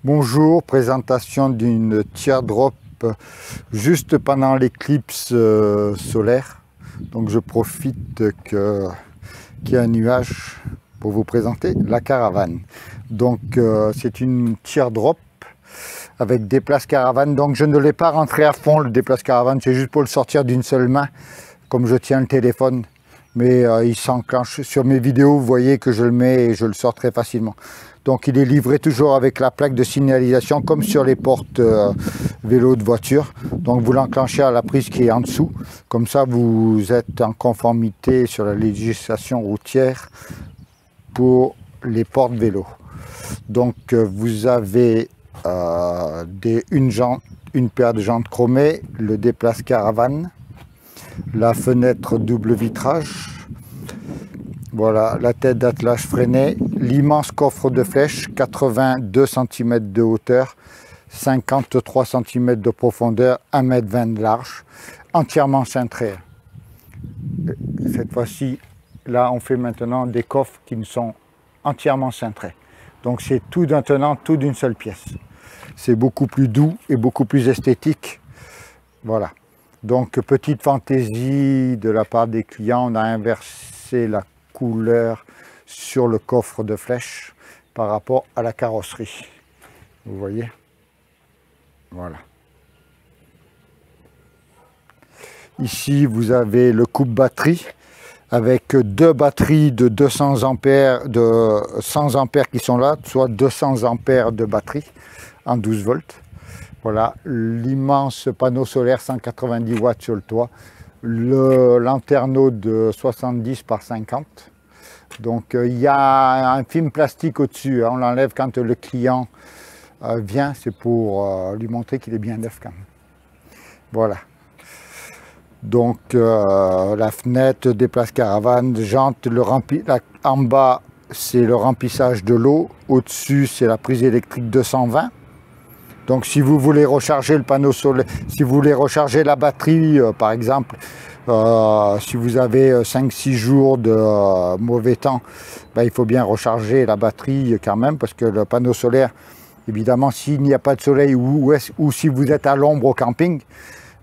Bonjour, présentation d'une teardrop juste pendant l'éclipse solaire. Donc je profite qu'il y a un nuage pour vous présenter la caravane. Donc c'est une teardrop avec déplace caravane. Donc je ne l'ai pas rentré à fond le déplace caravane, c'est juste pour le sortir d'une seule main, comme je tiens le téléphone. Mais il s'enclenche. Sur mes vidéos, vous voyez que je le mets et je le sors très facilement. Donc il est livré toujours avec la plaque de signalisation comme sur les portes vélo de voiture. Donc vous l'enclenchez à la prise qui est en dessous. Comme ça vous êtes en conformité sur la législation routière pour les portes vélo. Donc vous avez une paire de jantes chromées, le déplace caravane, la fenêtre double vitrage. Voilà, la tête d'attelage freinée, l'immense coffre de flèche, 82 cm de hauteur, 53 cm de profondeur, 1,20 m de large, entièrement cintré. Cette fois-ci, là, on fait maintenant des coffres qui sont entièrement cintrés. Donc c'est tout d'un tenant, tout d'une seule pièce. C'est beaucoup plus doux et beaucoup plus esthétique. Voilà. Donc petite fantaisie de la part des clients, on a inversé la couleur sur le coffre de flèche par rapport à la carrosserie. Vous voyez? Voilà. Ici, vous avez le coupe batterie avec deux batteries de 200 ampères, de 100 ampères qui sont là, soit 200 ampères de batterie en 12 volts. Voilà, l'immense panneau solaire 190 watts sur le toit, le lanterneau de 70 par 50. Donc il y a un film plastique au-dessus, on l'enlève quand le client vient, c'est pour lui montrer qu'il est bien neuf quand même. Voilà. Donc la fenêtre, déplace caravane, jante, en bas c'est le remplissage de l'eau, au-dessus c'est la prise électrique 220. Donc si vous voulez recharger le panneau solaire, si vous voulez recharger la batterie par exemple, si vous avez 5-6 jours de mauvais temps, ben, il faut bien recharger la batterie quand même, parce que le panneau solaire, évidemment, s'il n'y a pas de soleil ou si vous êtes à l'ombre au camping,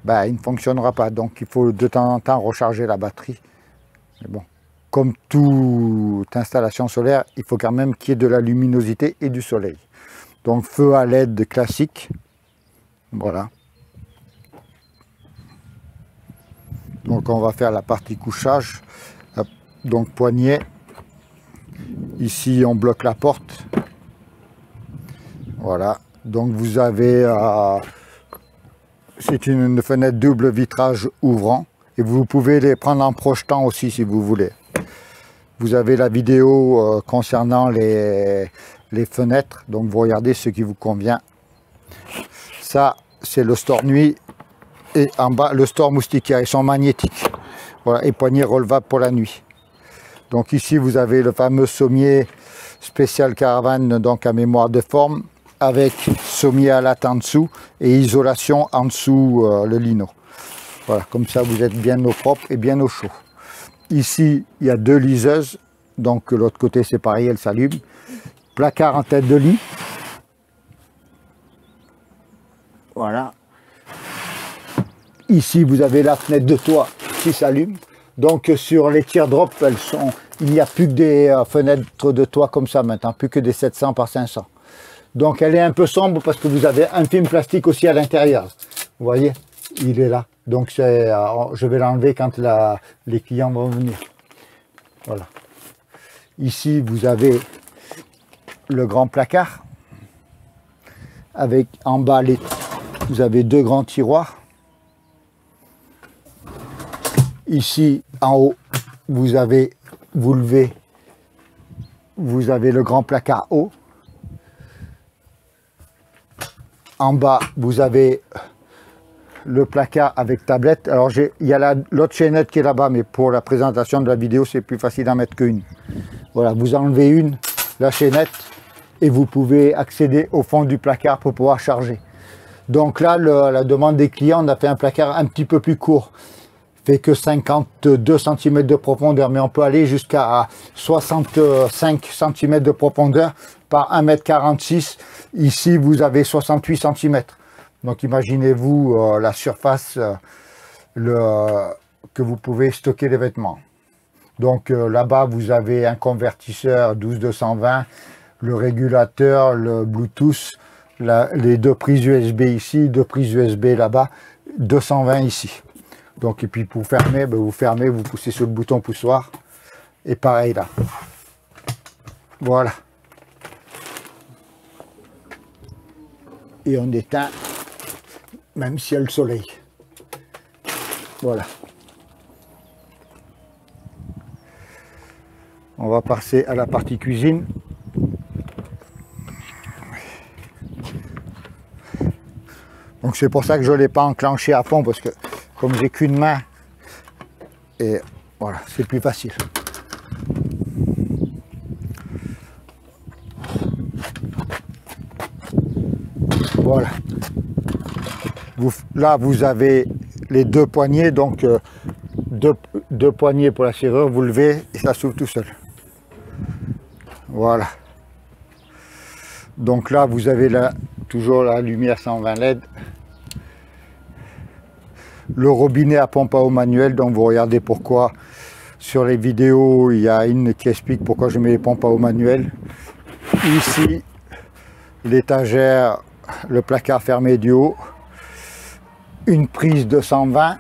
ben, il ne fonctionnera pas. Donc il faut de temps en temps recharger la batterie. Mais bon, comme toute installation solaire, il faut quand même qu'il y ait de la luminosité et du soleil. Donc feu à LED classique, voilà. Donc on va faire la partie couchage, donc poignée. Ici on bloque la porte, voilà. Donc vous avez, c'est une fenêtre double vitrage ouvrant, et vous pouvez les prendre en projetant aussi si vous voulez. Vous avez la vidéo concernant les fenêtres, donc vous regardez ce qui vous convient. Ça c'est le store nuit, et en bas le store moustiquaire, ils sont magnétiques. Voilà, et poignée relevable pour la nuit. Donc ici vous avez le fameux sommier spécial caravane, donc à mémoire de forme, avec sommier à latte en dessous et isolation en dessous le lino. Voilà, comme ça vous êtes bien au propre et bien au chaud. Ici il y a deux liseuses, donc l'autre côté c'est pareil, elles s'allument. Placard en tête de lit. Voilà. Ici, vous avez la fenêtre de toit qui s'allume. Donc, sur les teardrops, il n'y a plus que des fenêtres de toit comme ça maintenant, plus que des 700 par 500. Donc, elle est un peu sombre parce que vous avez un film plastique aussi à l'intérieur. Vous voyez, il est là. Donc, je vais l'enlever quand les clients vont venir. Voilà. Ici, vous avez le grand placard avec en bas vous avez deux grands tiroirs. Ici en haut vous avez le grand placard haut. En bas vous avez le placard avec tablette. Alors il y a l'autre chaînette qui est là-bas, mais pour la présentation de la vidéo c'est plus facile d'en mettre qu'une. Voilà, vous enlevez la chaînette, et vous pouvez accéder au fond du placard pour pouvoir charger. Donc là, la demande des clients, on a fait un placard un petit peu plus court. Fait que 52 cm de profondeur, mais on peut aller jusqu'à 65 cm de profondeur par 1,46 m. Ici, vous avez 68 cm. Donc, imaginez-vous la surface que vous pouvez stocker les vêtements. Donc, là-bas, vous avez un convertisseur 12-220, le régulateur, le Bluetooth, les deux prises USB ici, deux prises USB là-bas, 220 ici. Donc, et puis pour fermer, ben, vous fermez, vous poussez sur le bouton poussoir. Et pareil là. Voilà. Et on éteint, même s'il y a le soleil. Voilà. On va passer à la partie cuisine. Donc c'est pour ça que je ne l'ai pas enclenché à fond, parce que comme j'ai qu'une main, et voilà, c'est plus facile. Voilà. Là, vous avez les deux poignées, donc deux poignées pour la serrure, vous levez et ça s'ouvre tout seul. Voilà. Donc là, vous avez toujours la lumière 120 LED. Le robinet à pompe à eau manuelle, donc vous regardez pourquoi. Sur les vidéos, il y a une qui explique pourquoi je mets les pompes à eau manuelle. Ici, l'étagère, le placard fermé du haut. Une prise 220.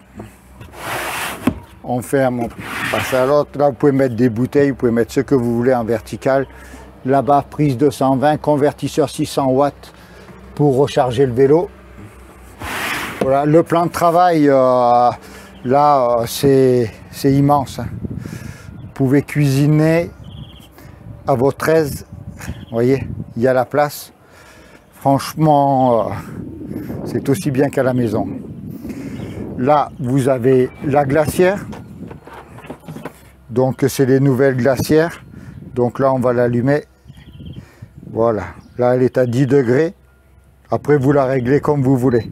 On ferme, on passe à l'autre. Là, vous pouvez mettre des bouteilles, vous pouvez mettre ce que vous voulez en vertical. Là-bas, prise 220, convertisseur 600 watts pour recharger le vélo. Voilà, le plan de travail, là, c'est immense. Hein. Vous pouvez cuisiner à votre aise. Vous voyez, il y a la place. Franchement, c'est aussi bien qu'à la maison. Là, vous avez la glacière. Donc, c'est les nouvelles glacières. Donc là, on va l'allumer. Voilà. Là, elle est à 10 degrés. Après, vous la réglez comme vous voulez.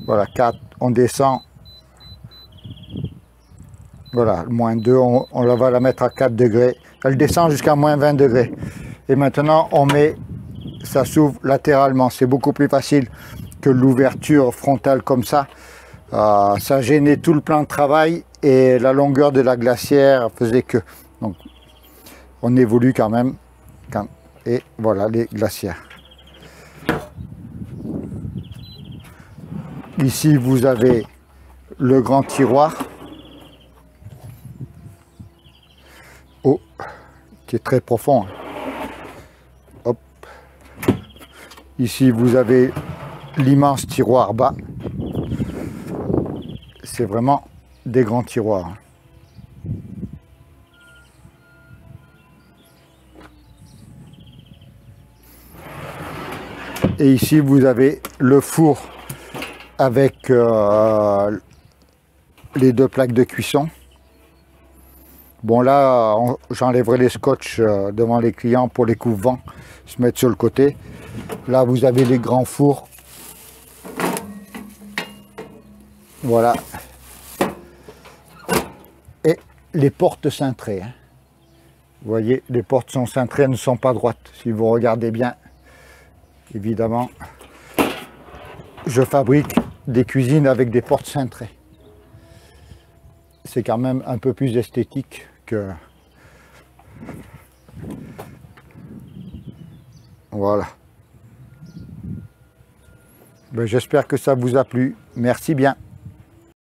Voilà, 4, on descend. Voilà, moins 2, on va la mettre à 4 degrés. Elle descend jusqu'à moins 20 degrés. Et maintenant, on met, ça s'ouvre latéralement. C'est beaucoup plus facile que l'ouverture frontale comme ça. Ça gênait tout le plan de travail et la longueur de la glacière faisait que... Donc, on évolue quand même. Et voilà les glacières. Ici, vous avez le grand tiroir. Oh, qui est très profond. Hop. Ici, vous avez l'immense tiroir bas. C'est vraiment des grands tiroirs. Et ici, vous avez le four avec les deux plaques de cuisson. Bon là, j'enlèverai les scotch devant les clients pour les coupe-vents, se mettre sur le côté. Là, vous avez les grands fours. Voilà. Et les portes cintrées. Hein. Vous voyez, les portes sont cintrées, elles ne sont pas droites. Si vous regardez bien, évidemment, je fabrique des cuisines avec des portes cintrées. C'est quand même un peu plus esthétique que... Voilà. Ben, j'espère que ça vous a plu. Merci bien.